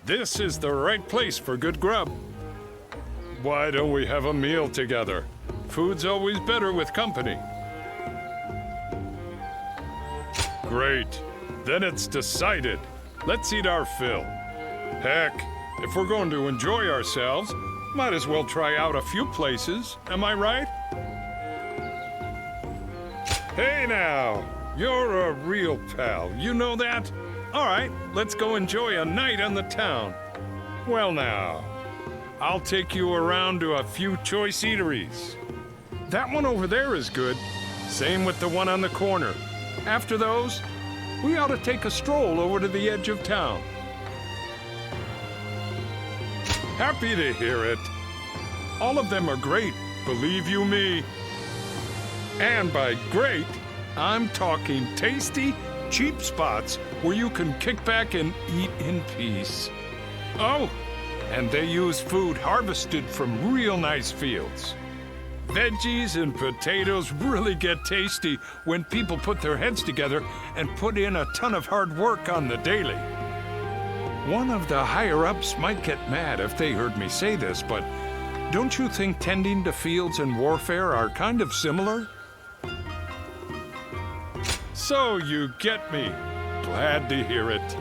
This is the right place for good grub. Why don't we have a meal together? Food's always better with company. Great. Then it's decided. Let's eat our fill. Heck, if we're going to enjoy ourselves, might as well try out a few places, am I right? Hey now, you're a real pal, you know that? All right, let's go enjoy a night on the town. Well now, I'll take you around to a few choice eateries. That one over there is good. Same with the one on the corner. After those, we ought to take a stroll over to the edge of town. Happy to hear it. All of them are great, believe you me. And by great, I'm talking tasty, cheap spots where you can kick back and eat in peace. Oh, and they use food harvested from real nice fields. Veggies and potatoes really get tasty when people put their heads together and put in a ton of hard work on the daily. One of the higher-ups might get mad if they heard me say this, but don't you think tending to fields and warfare are kind of similar? So you get me. Glad to hear it.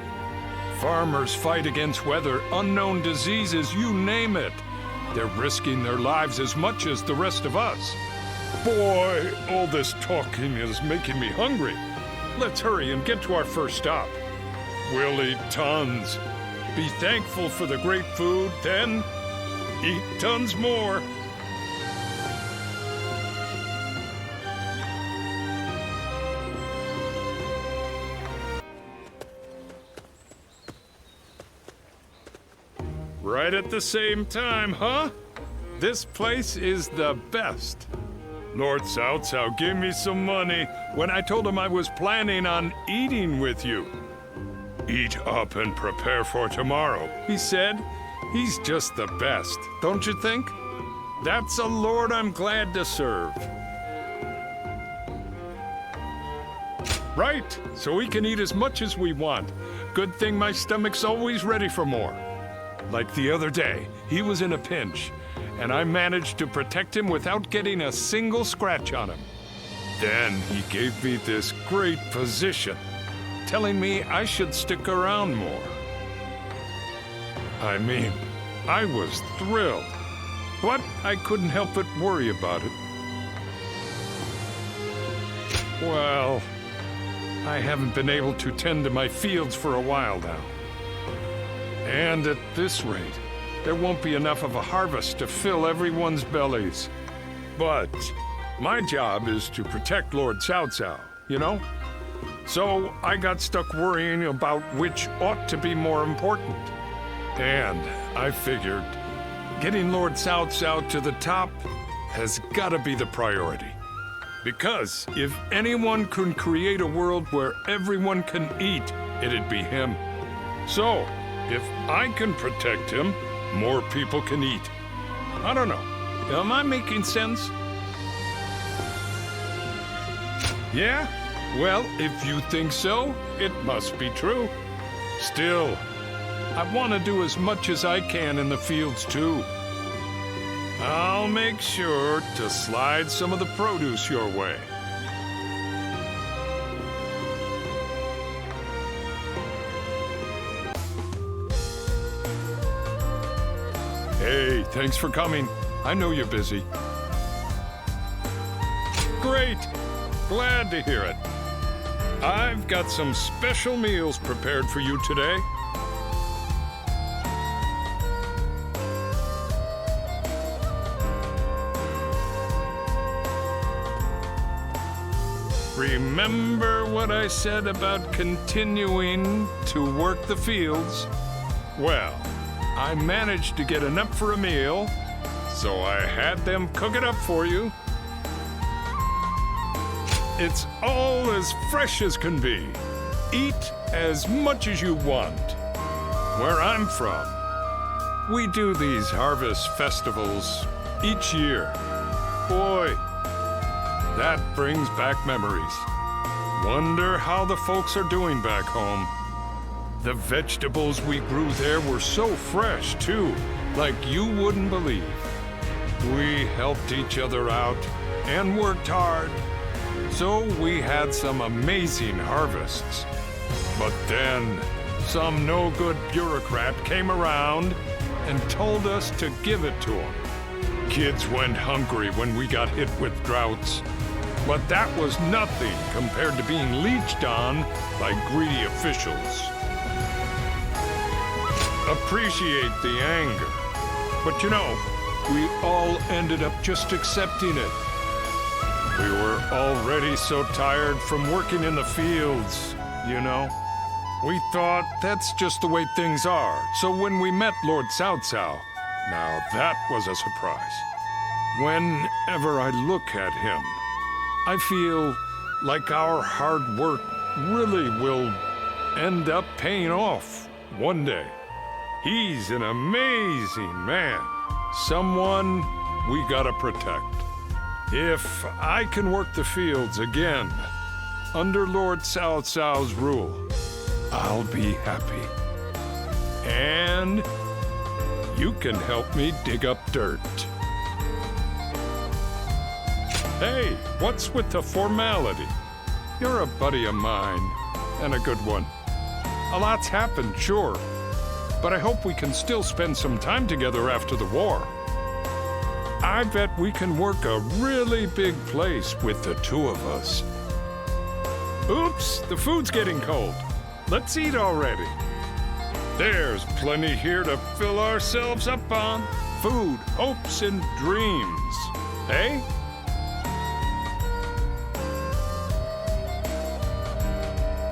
Farmers fight against weather, unknown diseases, you name it. They're risking their lives as much as the rest of us. Boy, all this talking is making me hungry. Let's hurry and get to our first stop. We'll eat tons. Be thankful for the great food, then eat tons more. Right at the same time, huh? This place is the best. Lord Southsow gave me some money when I told him I was planning on eating with you. Eat up and prepare for tomorrow, he said. He's just the best, don't you think? That's a lord I'm glad to serve. Right, so we can eat as much as we want. Good thing my stomach's always ready for more. Like the other day, he was in a pinch, and I managed to protect him without getting a single scratch on him. Then he gave me this great position, telling me I should stick around more. I mean, I was thrilled, but I couldn't help but worry about it. Well, I haven't been able to tend to my fields for a while now. And at this rate, there won't be enough of a harvest to fill everyone's bellies. But my job is to protect Lord Southsow, you know? So I got stuck worrying about which ought to be more important. And I figured getting Lord Southsow to the top has got to be the priority. Because if anyone can create a world where everyone can eat, it'd be him. So, if I can protect him, more people can eat. I don't know. Am I making sense? Yeah? Well, if you think so, it must be true. Still, I want to do as much as I can in the fields, too. I'll make sure to slide some of the produce your way. Hey, thanks for coming. I know you're busy. Great. Glad to hear it. I've got some special meals prepared for you today. Remember what I said about continuing to work the fields? Well, I managed to get enough for a meal, so I had them cook it up for you. It's all as fresh as can be. Eat as much as you want. Where I'm from, we do these harvest festivals each year. Boy, that brings back memories. Wonder how the folks are doing back home. The vegetables we grew there were so fresh, too, like you wouldn't believe. We helped each other out and worked hard, so we had some amazing harvests. But then, some no-good bureaucrat came around and told us to give it to him. Kids went hungry when we got hit with droughts, but that was nothing compared to being leeched on by greedy officials. Appreciate the anger, but you know, we all ended up just accepting it. We were already so tired from working in the fields, you know. We thought that's just the way things are. So when we met Lord Cao Cao, now that was a surprise. Whenever I look at him, I feel like our hard work really will end up paying off one day. He's an amazing man, someone we gotta protect. If I can work the fields again, under Lord Cao Cao's rule, I'll be happy. And you can help me dig up dirt. Hey, what's with the formality? You're a buddy of mine, and a good one. A lot's happened, sure, but I hope we can still spend some time together after the war. I bet we can work a really big place with the two of us. Oops, the food's getting cold. Let's eat already. There's plenty here to fill ourselves up on. Food, hopes, and dreams. Hey?